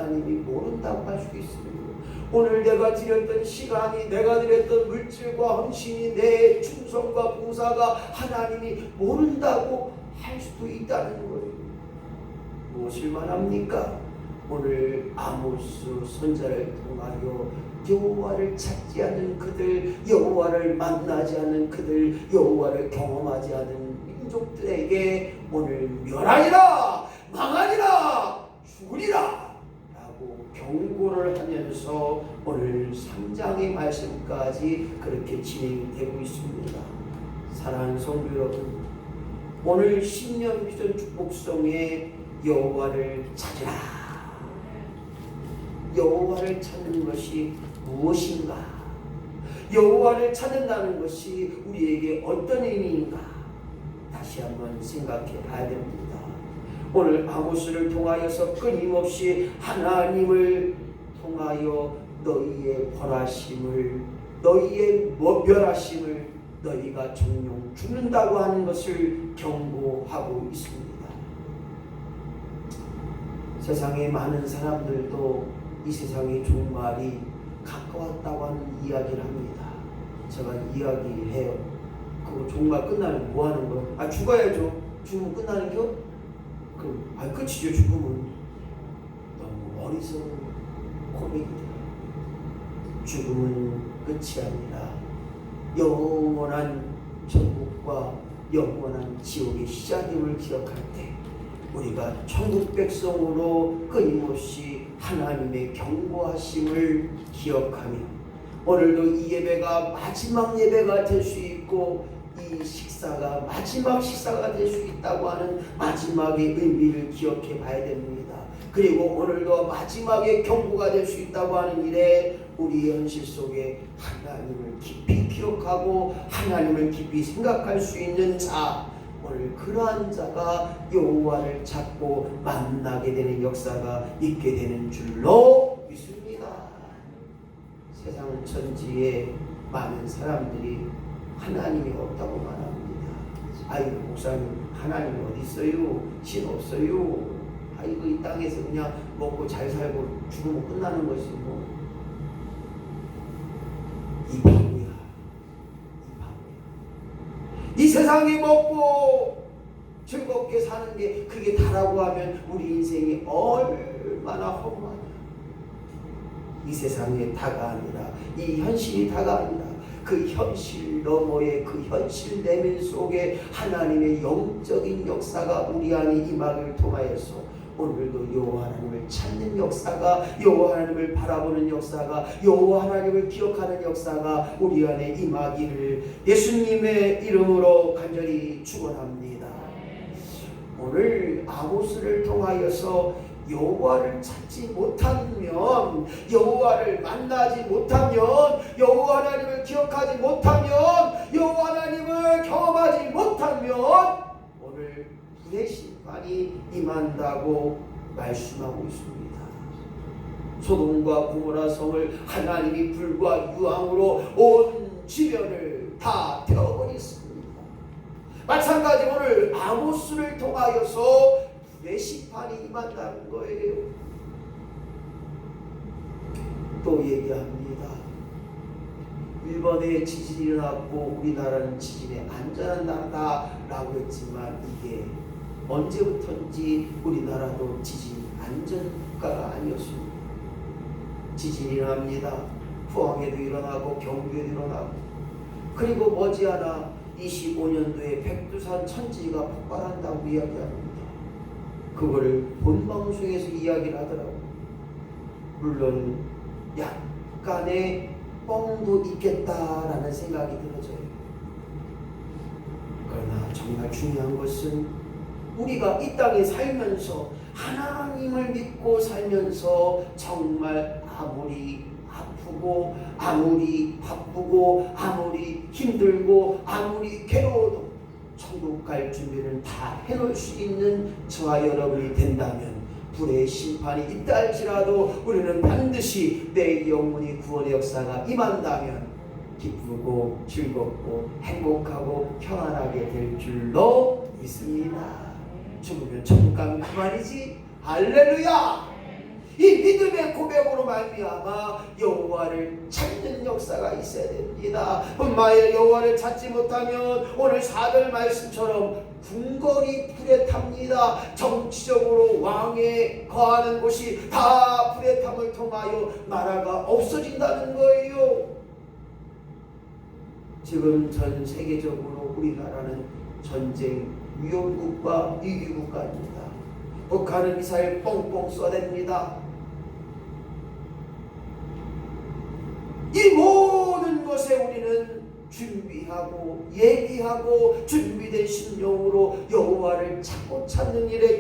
하나님이 모른다고 할 수 있습니다. 오늘 내가 드렸던 시간이, 내가 드렸던 물질과 헌신이, 내 충성과 봉사가 하나님이 모른다고 할 수도 있다는 거예요. 무엇을 말합니까? 오늘 아모스 선지자를 통하여 여호와를 찾지 않는 그들, 여호와를 만나지 않는 그들, 여호와를 경험하지 않은 민족들에게 오늘 멸하리라, 망하리라, 죽으리라 라고 경고를 하면서 오늘 3장의 말씀까지 그렇게 진행되고 있습니다. 사랑하는 성도 여러분, 오늘 신년 비전 축복성에 여호와를 찾으라, 여호와를 찾는 것이 무엇인가? 여호와를 찾는다는 것이 우리에게 어떤 의미인가? 다시 한번 생각해 봐야 됩니다. 오늘 아모스를 통하여서 끊임없이 하나님을 통하여 너희의 벌하심을, 너희의 멸하심을, 너희가 정녕 죽는다고 하는 것을 경고하고 있습니다. 세상에 많은 사람들도 이 세상의 종말이 가까웠다고 하는 이야기를 합니다. 제가 이야기해요. 그거 종말 끝나면 뭐 하는 거야? 죽어야죠. 죽으면 끝나는 겨? 그럼 끝이죠. 죽으면. 너무 어리석은 고백이다. 죽음은 끝이 아니라 영원한 천국과 영원한 지옥의 시작임을 기억할 때 우리가 천국 백성으로 끊임없이 하나님의 경고하심을 기억하며 오늘도 이 예배가 마지막 예배가 될 수 있고 이 식사가 마지막 식사가 될 수 있다고 하는 마지막의 의미를 기억해 봐야 됩니다. 그리고 오늘도 마지막의 경고가 될 수 있다고 하는 일에 우리의 현실 속에 하나님을 깊이 기억하고 하나님을 깊이 생각할 수 있는 자, 오늘 그러한 자가 여호와를 찾고 만나게 되는 역사가 있게 되는 줄로 믿습니다. 세상 천지에 많은 사람들이 하나님이 없다고 말합니다. 아이고 목사님, 하나님 어디 있어요? 신 없어요. 아이고 이 땅에서 그냥 먹고 잘 살고 죽으면 끝나는 것이 뭐. 이 바보야. 이 세상에 먹고 즐겁게 사는 게 그게 다라고 하면 우리 인생이 얼마나 허무하냐. 이 세상의 다가 아니라, 이 현실이 다가 아니라 그 현실 너머의 그 현실 내면 속에 하나님의 영적인 역사가 우리 안에 임하기를 통하여서 오늘도 여호와 하나님을 찾는 역사가, 여호와 하나님을 바라보는 역사가, 여호와 하나님을 기억하는 역사가 우리 안에 임하기를 예수님의 이름으로 간절히 축원합니다. 오늘 아모스를 통하여서 여호와를 찾지 못하면, 여호와를 만나지 못하면, 여호와 하나님을 기억하지 못하면, 여호와 하나님을 경험하지 못하면 오늘 불의 심판이 임한다고 말씀하고 있습니다. 소돔과 고모라 성을 하나님이 불과 유황으로 온 지면을 다 태워버렸습니다. 마찬가지 오늘 아모스를 통하여서 불의 심판이 임한다는 거예요. 또 얘기합니다. 일본에 지진이 일어났고 우리나라는 지진에 안전한 나라다라고 했지만 이게 언제부터인지 우리나라도 지진 안전국가가 아니었습니다. 지진이 일어납니다. 포항에도 일어나고 경주에도 일어나고, 그리고 머지않아 25년도에 백두산 천지가 폭발한다고 이야기합니다. 그거를 본방송에서 이야기를 하더라고요. 물론 약간의 뻥도 있겠다라는 생각이 들어져요. 그러나 정말 중요한 것은 우리가 이 땅에 살면서 하나님을 믿고 살면서 정말 아무리 아프고 아무리 바쁘고 아무리 힘들고 아무리 괴로워도 천국 갈 준비는 다 해놓을 수 있는 저와 여러분이 된다면 불의 심판이 있다 할지라도 우리는 반드시 내 영혼이 구원의 역사가 임한다면 기쁘고 즐겁고 행복하고 평안하게 될 줄로 믿습니다. 죽으면 천국 가면 그만이지. 할렐루야. 이 믿음의 고백으로 말미암아 여호와를 찾는 역사가 있어야 됩니다. 뿐만 여호와를 찾지 못하면 오늘 4절 말씀처럼 궁궐이 불에 탑니다. 정치적으로 왕에 거하는 곳이 다 불에 탐을 통하여 나라가 없어진다는 거예요. 지금 전 세계적으로 우리나라는 전쟁 위험국가 위기국가입니다. 북한은 미사일 뻥뻥 쏘댑니다. 이 모든 것에 우리는 준비하고 예비하고 준비된 심령으로 여호와를 찾고 찾는 일에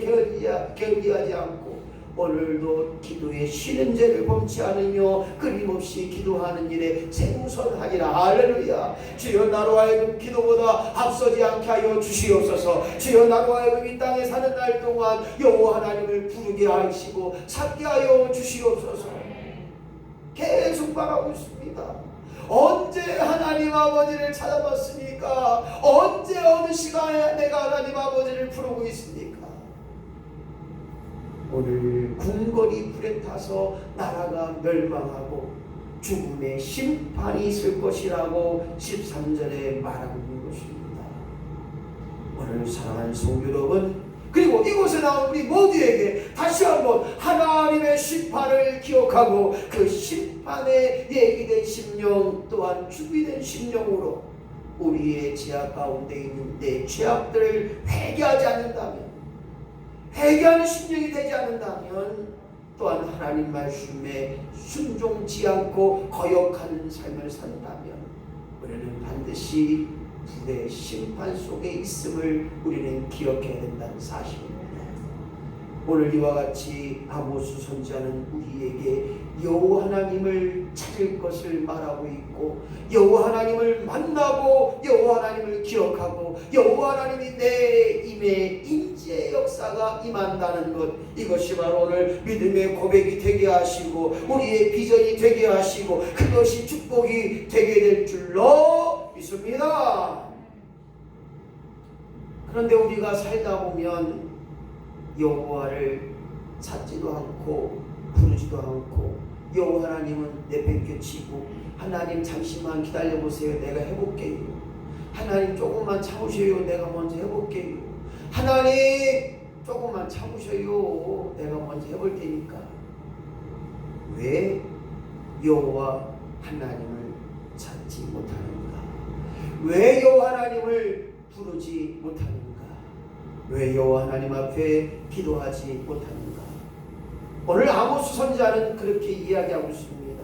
게을리하지 않고 오늘도 기도에 쉬는 죄를 범치 않으며 끊임없이 기도하는 일에 최우선하리라. 할렐루야. 주여 나로 하여금 기도보다 앞서지 않게 하여 주시옵소서. 주여 나로 하여금 이 땅에 사는 날 동안 여호와 하나님을 부르게 하시고 찾게 하여 주시옵소서. 계속 말하고 있습니다. 언제 하나님 아버지를 찾아봤습니까? 언제 어느 시간에 내가 하나님 아버지를 부르고 있습니까? 오늘 궁궐이 불에 타서 나라가 멸망하고 죽음의 심판이 있을 것이라고 13절에 말하고 있는 것입니다. 오늘 사랑하는 성도 여러분, 그리고 이곳에 나온 우리 모두에게 다시 한번 하나님의 심판을 기억하고 그 심판에 예비된 심령 또한 준비된 심령으로 우리의 죄악 가운데 있는 내 죄악들을 회개하지 않는다면, 회개하는 심령이 되지 않는다면 또한 하나님 말씀에 순종치 않고 거역하는 삶을 산다면 우리는 반드시 불의 심판 속에 있음을 우리는 기억해야 된다는 사실입니다. 오늘 이와 같이 아모스 선지자는 우리에게 여호와 하나님을 찾을 것을 말하고 있고, 여호와 하나님을 만나고 여호와 하나님을 기억하고 여호와 하나님이 내 임의 임재의 역사가 임한다는 것, 이것이 바로 오늘 믿음의 고백이 되게 하시고 우리의 비전이 되게 하시고 그것이 축복이 되게 될 줄로 믿습니다. 그런데 우리가 살다 보면 여호와를 찾지도 않고 부르지도 않고 여호와 하나님은 내팽개치고 하나님 잠시만 기다려보세요, 내가 해볼게요. 하나님 조금만 참으셔요, 내가 먼저 해볼게요. 하나님 조금만 참으셔요, 내가 먼저 해볼 테니까. 왜 여호와 하나님을 찾지 못하는가? 왜 여호와 하나님을 부르지 못하는가? 왜 여호와 하나님 앞에 기도하지 못하는가? 오늘 아모스 선지자는 그렇게 이야기하고 있습니다.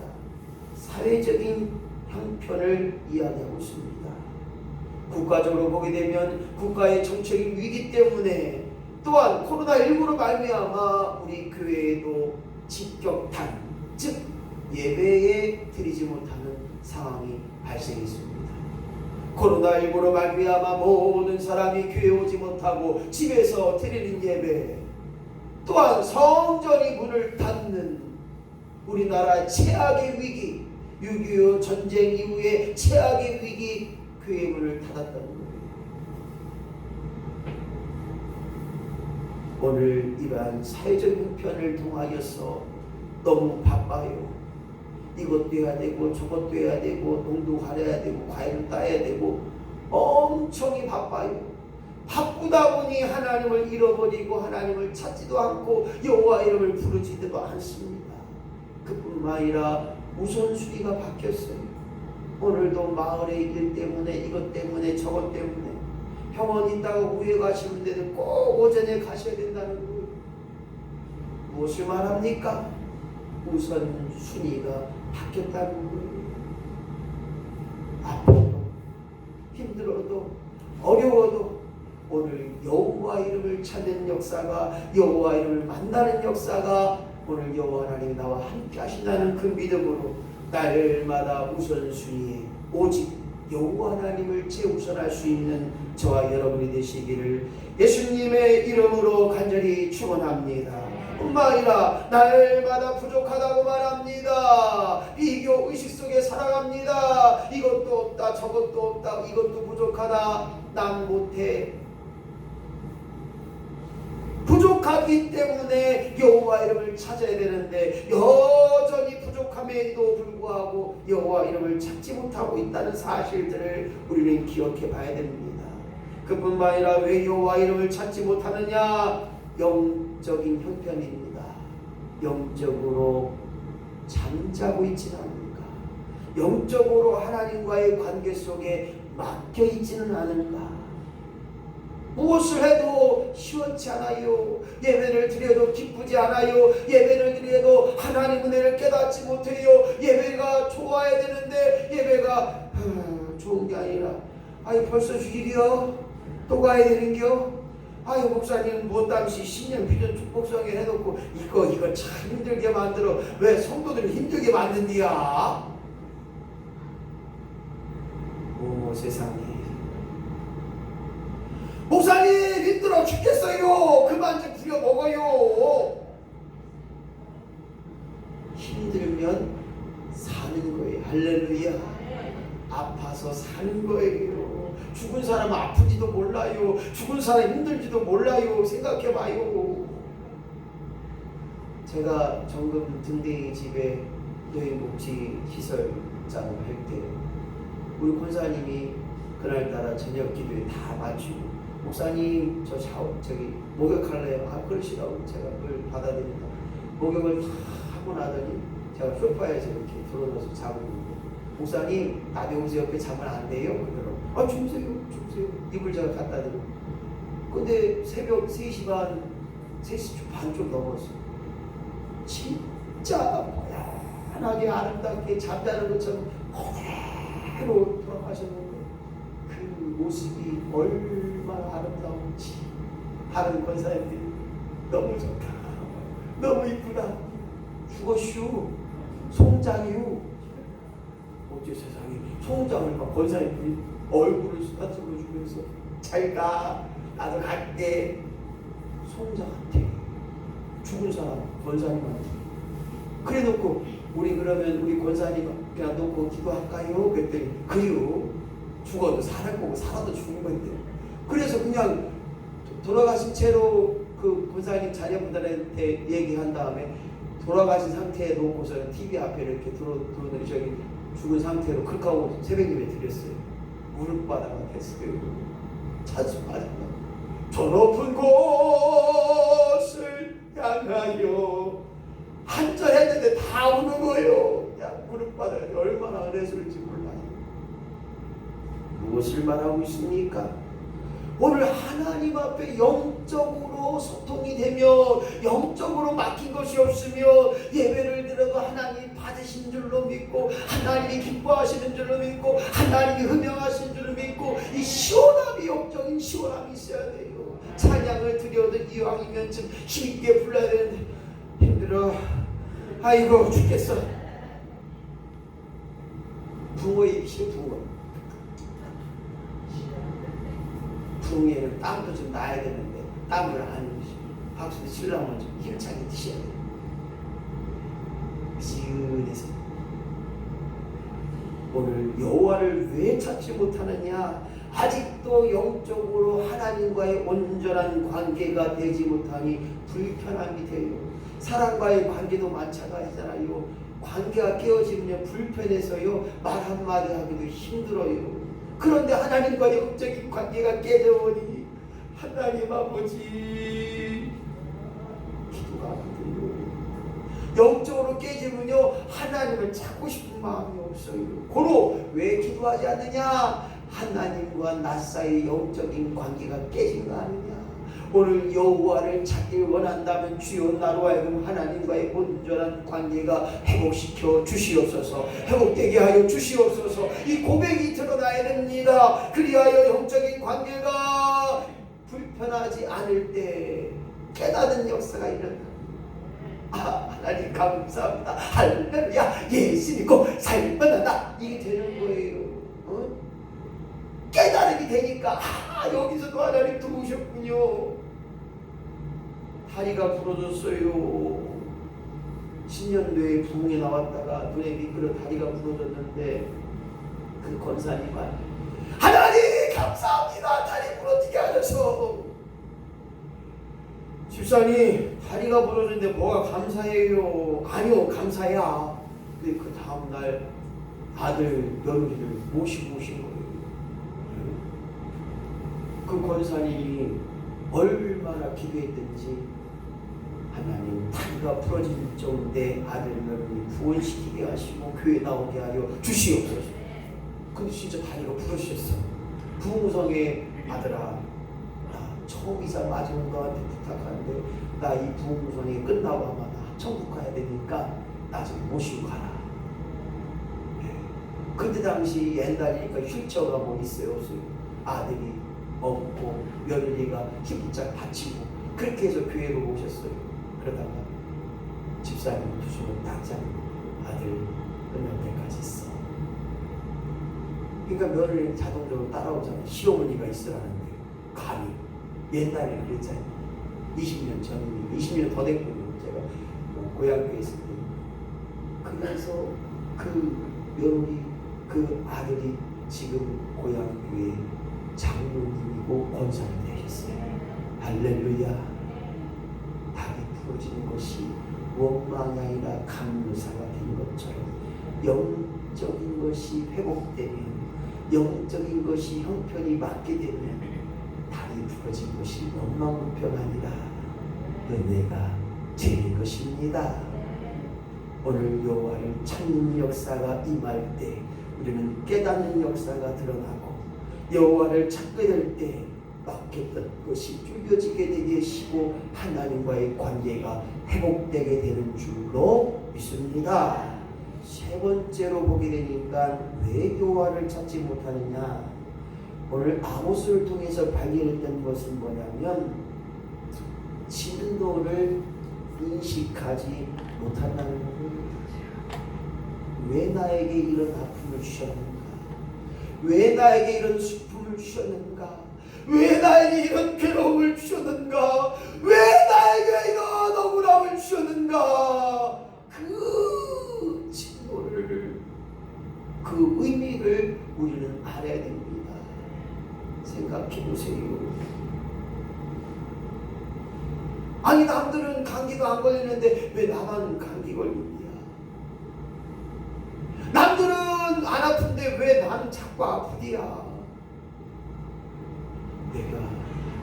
사회적인 형편을 이야기하고 있습니다. 국가적으로 보게 되면 국가의 정책인 위기 때문에 또한 코로나19로 말미암아 우리 교회에도 직격탄, 즉 예배에 드리지 못하는 상황이 발생했습니다. 코로나19로 말미암아 모든 사람이 교회에 오지 못하고 집에서 드리는 예배, 또한 성전이 문을 닫는 우리나라의 최악의 위기, 6.25 전쟁 이후에 최악의 위기, 교회 문을 닫았다는 거예요. 오늘 이러한 사회적 형편을 통하여서 너무 바빠요. 이것도 해야 되고 저것도 해야 되고 농도 가려야 되고 과일을 따야 되고 엄청이 바빠요. 바쁘다 보니 하나님을 잃어버리고 하나님을 찾지도 않고 여호와 이름을 부르지도 않습니다. 그뿐만 아니라 우선순위가 바뀌었어요. 오늘도 마을의 일 때문에 이것 때문에 저것 때문에 병원 있다가 오후에 가시는 데는 꼭 오전에 가셔야 된다는 거예요. 무엇을 말합니까? 우선순위가 바뀌었다는 거예요. 아파도 힘들어도 어려워도 오늘 여호와 이름을 찾는 역사가, 여호와 이름을 만나는 역사가 오늘 여호와 하나님이 나와 함께 하신다는 그 믿음으로 날마다 우선순위에 오직 여호와 하나님을 최우선할 수 있는 저와 여러분이 되시기를 예수님의 이름으로 간절히 축원합니다. 뿐만 아니라 날마다 부족하다고 말합니다. 비교 의식 속에 살아갑니다. 이것도 없다 저것도 없다 이것도 부족하다 난 못해. 부족하기 때문에 여호와 이름을 찾아야 되는데 여전히 부족함에도 불구하고 여호와 이름을 찾지 못하고 있다는 사실들을 우리는 기억해 봐야 됩니다. 그뿐만 아니라 왜 여호와 이름을 찾지 못하느냐? 영적인 형편입니다. 영적으로 잠자고 있지는 않은가? 영적으로 하나님과의 관계 속에 막혀 있지는 않은가? 무엇을 해도 시원치 않아요. 예배를 드려도 기쁘지 않아요. 예배를 드려도 하나님 은혜를 깨닫지 못해요. 예배가 좋아야 되는데 예배가 좋은 게 아니라 벌써 주일이요? 또 가야 되는겨? 목사님 못담시 신년 비전 축복성에 해놓고 이거 참 힘들게 만들어. 왜 성도들을 힘들게 만든디야? 세상에. 목사님 힘들어 죽겠어요. 그만 좀 부려 먹어요. 힘들면 사는 거예요. 할렐루야. 아파서 사는 거예요. 죽은 사람은 아픈지도 몰라요. 죽은 사람 힘들지도 몰라요. 생각해봐요. 제가 정금 등대이 집에 노인복지시설장을 할 때 우리 권사님이 그날따라 저녁 기도에 다 마치고 목사님 저기 목욕할래요? 그러시라고 제가 그걸 받아들인다. 목욕을 다 하고 나더니 제가 소파에서 이렇게 들어눠서 자고 있는데 목사님 나도 여기서 옆에 자면 안 돼요? 그러더라고. 주무세요. 이불 제가 갖다 드리고. 근데 새벽 3시 반 좀 넘었어. 진짜 고연하게 아름답게 잠자는 것처럼 그대로 돌아가셨는데 그 모습이 얼마나 아름다운지 다른 권사님들이 너무 좋다, 너무 이쁘다, 죽었슈, 송장이유. 어째 세상에 송장을 막 권사님들이 얼굴을 쓰다듬어 주면서 잘가, 나도 갈게. 송장한테, 죽은 사람 권사님한테. 그래 놓고 그러면 우리 권사님 그냥 놓고 기도할까요? 그랬더니 그리고 죽어도 사는 거고 살아도 죽은 건데. 그래서 그냥 돌아가신 채로 그 권사님 자녀분들한테 얘기한 다음에 돌아가신 상태에 놓고서는 TV 앞에 이렇게 들어오더니 저기 죽은 상태로 클카고 새벽예배 드렸어요. 무릎바닥 했어요. 찬송하잖아. 저 높은 곳을 향하여 한절 했는데 다 우는 거예요. 무릎바닥에 얼마나 은혜스러운지 몰라요. 무엇을 말하고 있습니까? 오늘 하나님 앞에 영적으로 소통이 되며 영적으로 막힌 것이 없으며 예배를 드려도 하나님이 받으신 줄로 믿고 하나님이 기뻐하시는 줄로 믿고 하나님이 흠명하신 줄로 믿고 이 시원함이, 영적인 시원함이 있어야 돼요. 찬양을 드려도 이왕이면 좀 힘있게 불러야 되는데 힘들어. 아이고 죽겠어. 붕어 입시 붕어. 붕어에는 땀도 좀 나야 되는데 땀을 안 흘리시. 박수도 치려면 좀 힘차게 드셔야 돼요. 지은해서 오늘 여호와를 왜 찾지 못하느냐? 아직도 영적으로 하나님과의 온전한 관계가 되지 못하니 불편함이 돼요. 사람과의 관계도 마찬가지잖아요. 관계가 깨어지면 불편해서요, 말 한마디 하기도 힘들어요. 그런데 하나님과의 영적인 관계가 깨져버리니 하나님 아버지 기도가 안 돼요. 영적으로 깨지면요 하나님을 찾고 싶은 마음이 없어요. 고로 왜 기도하지 않느냐? 하나님과 나 사이의 영적인 관계가 깨진 거 아니냐? 오늘 여호와를 찾길 원한다면 주여 나로 하여금 하나님과의 온전한 관계가 회복시켜 주시옵소서. 회복되게 하여 주시옵소서. 이 고백이 드러나야 됩니다. 그리하여 영적인 관계가 불편하지 않을 때 깨닫는 역사가 일어나. 하나님 감사합니다. 할렐루야. 예수 믿고 살면 한다. 이게 되는 거예요. 깨달음이 되니까 여기서도 하나님 들어오셨군요. 다리가 부러졌어요. 신년도에 부흥에 나왔다가 눈에 미끄러 다리가 부러졌는데 그 권사님은 하나님 감사합니다. 다리 부러지게 하셔서 집사님 다리가 부러졌는데 뭐가 감사해요? 아니요, 감사야. 근데 그 다음날 아들 며느리를 모시고 오신 거예요. 그 권사님이 얼마나 기도했든지 하나님 다리가 부러진 정도의 아들 며느리 구원시키게 하시고 교회 나오게 하여 주시옵소서. 근데 진짜 다리가 부러지셨어. 부흥성의 아들아, 나 처음 이사 마지막 너한테 부탁하는데 나 이 부흥성이 끝나고 아마 나 천국 가야 되니까 나 좀 모시고 가라. 그때 당시 옛날이니까 휠체어가 뭐 있어요, 없어요? 아들이 없고 며느리가 힐기짝 받치고 그렇게 해서 교회로 오셨어요. 그러다가 집사님 두 손을 딱 잡고 아들 끝날 때까지 있어. 그러니까 며느리는 자동적으로 따라오잖아요. 시어머니가 있으라는데 감히. 옛날에 그랬잖아요. 20년 전이니까 20년 더 됐거든요. 제가 고향교회 있을 때. 그래서 그 며느리 그 아들이 지금 고향교회 장로님이고 권사님 되셨어요. 할렐루야. 다리 부러지는 것이 원망이 아니라 감사가 된 것처럼 영적인 것이 회복되면, 영적인 것이 형편이 맞게 되면 다리 부러진 것이 원망불평 아니라 은혜가 되는 것입니다. 오늘 여호와를 찾는 역사가 임할 때 우리는 깨닫는 역사가 드러나고, 여호와를 찾게 될 때 막혔던 것이 뚫려지게 되게 하시고 하나님과의 관계가 회복되게 되는 줄로 믿습니다. 세 번째로 보게 되니까 왜 여호와를 찾지 못하느냐. 오늘 아모스를 통해서 발견했던 것은 뭐냐면 진노를 인식하지 못한다는 거예요. 왜 나에게 이런 아픔을 주셨는가? 왜 나에게 이런 슬픔을 주셨는가? 왜 나에게 이런 괴로움을 주셨는가? 왜 나에게 이런 억울함을 주셨는가? 그 진노를, 그 의미를 우리는 알아야 됩니다. 생각해 보세요. 아니 남들은 감기도 안 걸리는데 왜 나만 감기 걸리냐? 남들은 안 아픈데 왜 나는 자꾸 아프디야? 내가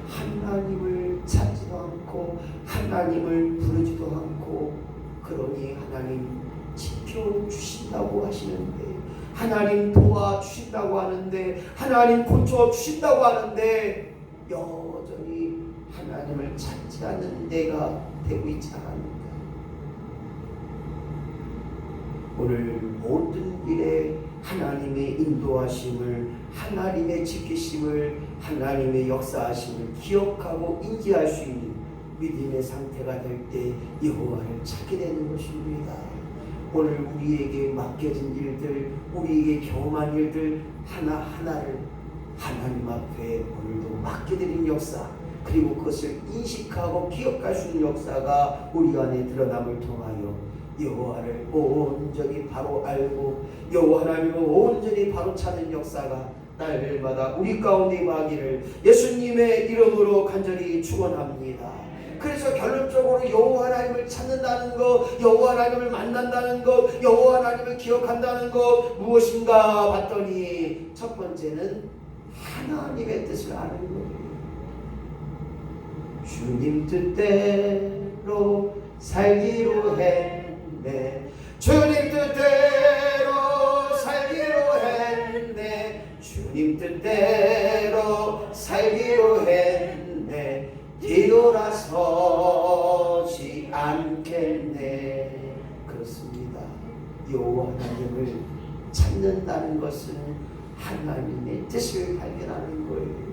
하나님을 찾지도 않고 하나님을 부르지도 않고, 그러니 하나님 지켜주신다고 하시는데, 하나님 도와주신다고 하는데, 하나님 고쳐주신다고 하는데 여전히 하나님을 찾지 않는 데가 되고 있지 않습니까? 오늘 모든 일에 하나님의 인도하심을, 하나님의 지키심을, 하나님의 역사하심을 기억하고 인지할 수 있는 믿음의 상태가 될 때 여호와를 찾게 되는 것입니다. 오늘 우리에게 맡겨진 일들, 우리에게 경험한 일들 하나하나를 하나님 앞에 오늘도 맡겨드린 역사, 그리고 그것을 인식하고 기억할 수 있는 역사가 우리 안에 드러남을 통하여 여호와를 온전히 바로 알고 여호와 하나님을 온전히 바로 찾는 역사가 날마다 우리 가운데 임하기를 예수님의 이름으로 간절히 축원합니다. 그래서 결론적으로 여호와 하나님을 찾는다는 것, 여호와 하나님을 만난다는 것, 여호와 하나님을 기억한다는 것 무엇인가 봤더니 첫 번째는 하나님의 뜻을 아는 거예요. 주님 뜻대로 살기로 했네. 주님 뜻대로 살기로 했네. 주님 뜻대로 살기로 했네. 뒤돌아서지 않겠네. 그렇습니다. 여호와 하나님을 찾는다는 것은 하나님의 뜻을 발견하는 거예요.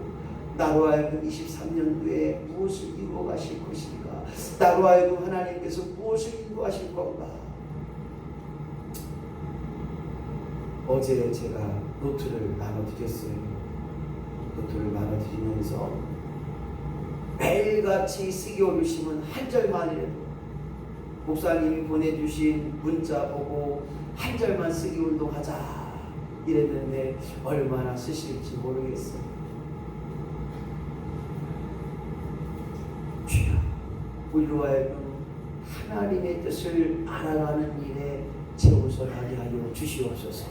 나로 하여금 23년도에 무엇을 이루어 가실 것인가? 나로 하여금 하나님께서 무엇을 인도하실 건가? 어제 제가 노트를 나눠드렸어요. 노트를 나눠드리면서 매일같이 쓰기 어려우시면 한 절만이라도 목사님이 보내주신 문자 보고 한 절만 쓰기 운동하자 이랬는데 얼마나 쓰실지 모르겠어요. 주여 우리로 하여금 하나님의 뜻을 알아가는 일에 채워서가게 하여 주시옵소서.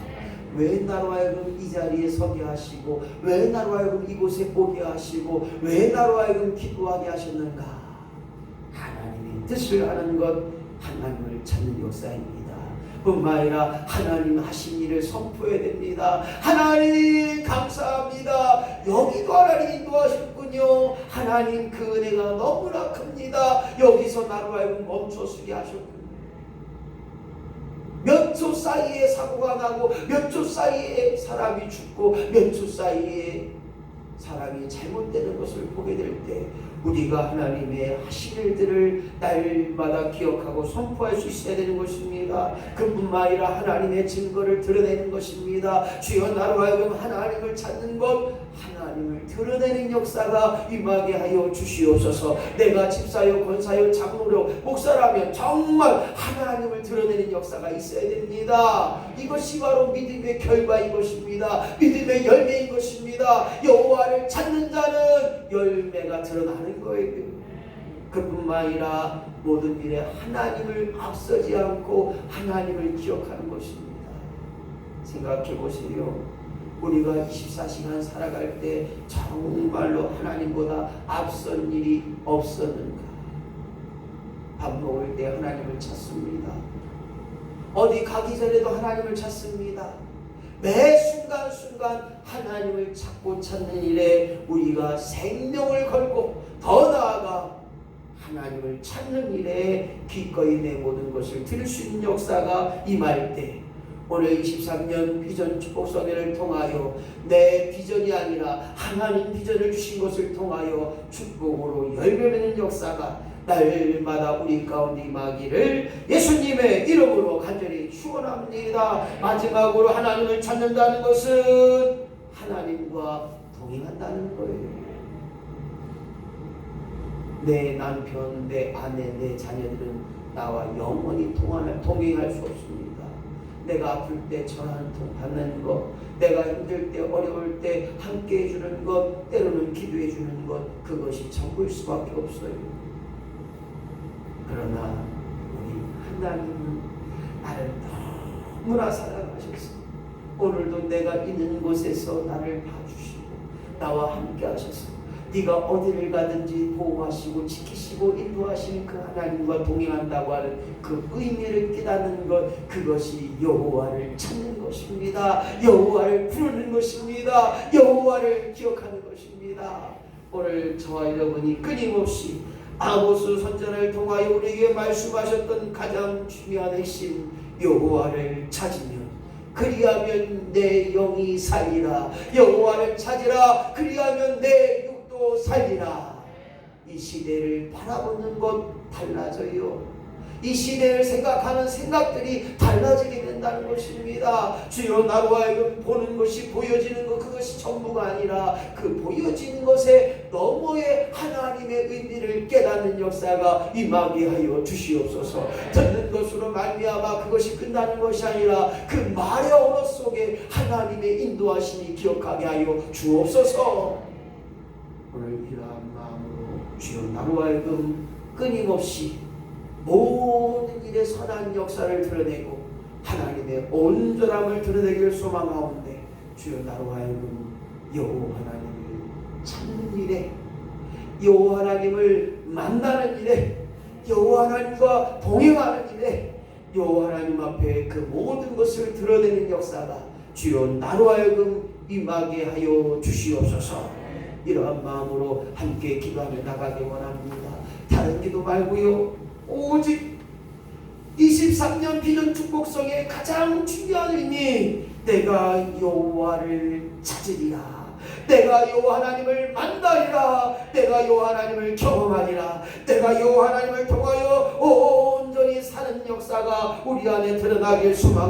왜 나로 하여금 이 자리에 서게 하시고, 왜 나로 하여금 이곳에 오게 하시고, 왜 나로 하여금 기도하게 하셨는가? 하나님의 뜻을 아는 것, 하나님을 찾는 역사입니다. 뿐만 아니라 하나님 하신 일을 선포해야 됩니다. 하나님 감사합니다. 여기도 하나님 인도하셨군요. 하나님 그 은혜가 너무나 큽니다. 여기서 나로 하여금 멈춰서게 하셨군요. 몇 초 사이에 사고가 나고, 몇 초 사이에 사람이 죽고, 몇 초 사이에 사람이 잘못되는 것을 보게 될 때 우리가 하나님의 하신 일들을 날마다 기억하고 선포할 수 있어야 되는 것입니다. 그뿐만 아니라 하나님의 증거를 드러내는 것입니다. 주여 나로 하여금 하나님을 찾는 것, 하나님을 드러내는 역사가 임하게 하여 주시옵소서. 내가 집사요, 권사요, 장로요, 목사라면 정말 하나님을 드러내는 역사가 있어야 됩니다. 이것이 바로 믿음의 결과인 것입니다. 믿음의 열매인 것입니다. 여호와를 찾는 자는 열매가 드러나는 거예요. 그뿐만 아니라 모든 일에 하나님을 앞서지 않고 하나님을 기억하는 것입니다. 생각해 보세요. 우리가 24시간 살아갈 때 정말로 하나님보다 앞선 일이 없었는가? 밥 먹을 때 하나님을 찾습니다. 어디 가기 전에도 하나님을 찾습니다. 매 순간순간 하나님을 찾는 일에 우리가 생명을 걸고, 더 나아가 하나님을 찾는 일에 기꺼이 내 모든 것을 드릴 수 있는 역사가 임할 때, 오늘 23년 비전 축복성회를 통하여 내 비전이 아니라 하나님 비전을 주신 것을 통하여 축복으로 열매맺는 역사가 날마다 우리 가운데 임하기를 예수님의 이름으로 간절히 축원합니다. 마지막으로 하나님을 찾는다는 것은 하나님과 동행한다는 거예요. 내 남편, 내 아내, 내 자녀들은 나와 영원히 동행할 수 없습니다. 내가 아플 때 전화 한 통 받는 것, 내가 힘들 때 어려울 때 함께 해주는 것, 때로는 기도해 주는 것, 그것이 전부일 수밖에 없어요. 그러나 우리 하나님은 나를 너무나 사랑하셔서 오늘도 내가 있는 곳에서 나를 봐주시고 나와 함께 하셔서 네가 어디를 가든지 보호하시고 지키시고 인도하시는 그 하나님과 동행한다고 하는 그 의미를 깨닫는 것, 그것이 여호와를 찾는 것입니다. 여호와를 부르는 것입니다. 여호와를 기억하는 것입니다. 오늘 저와 여러분이 끊임없이 아모스 선지자를 통하여 우리에게 말씀하셨던 가장 중요한 핵심, 여호와를 찾으면 그리하면 내 영이 살리라. 여호와를 찾으라. 그리하면 내 육도 살리라. 이 시대를 바라보는 것 달라져요. 이 시대를 생각하는 생각들이 달라지게 된다는 것입니다. 주여 나로 하여금 보는 것이, 보여지는 것, 그것이 전부가 아니라 그 보여지는 것에 너머의 하나님의 의미를 깨닫는 역사가 임하게 하여 주시옵소서. 듣는 것으로 말미암아 그것이 끝나는 것이 아니라 그 말의 언어 속에 하나님의 인도하심이 기억하게 하여 주옵소서. 오늘 이러한 마음으로 주여 나로 하여금 끊임없이 모든 일에 선한 역사를 드러내고 하나님의 온전함을 드러내기를 소망하오는데, 주여 나로 하여금 여호와 하나님을 찾는 일에, 여호와 하나님을 만나는 일에, 여호와 하나님과 동행하는 일에 여호와 하나님 앞에 그 모든 것을 드러내는 역사가 주여 나로 하여금 임하게 하여 주시옵소서. 이러한 마음으로 함께 기도하며 나가기 원합니다. 다른 기도 말고요, 오직 23년 비전 축복성의 가장 중요한 의미, 내가 여호와를 찾으리라. 내가 여호와 하나님을 만나리라. 내가 여호와 하나님을 경험하리라. 내가 여호와 하나님을 통하여 온전히 사는 역사가 우리 안에 드러나길 소망합니다.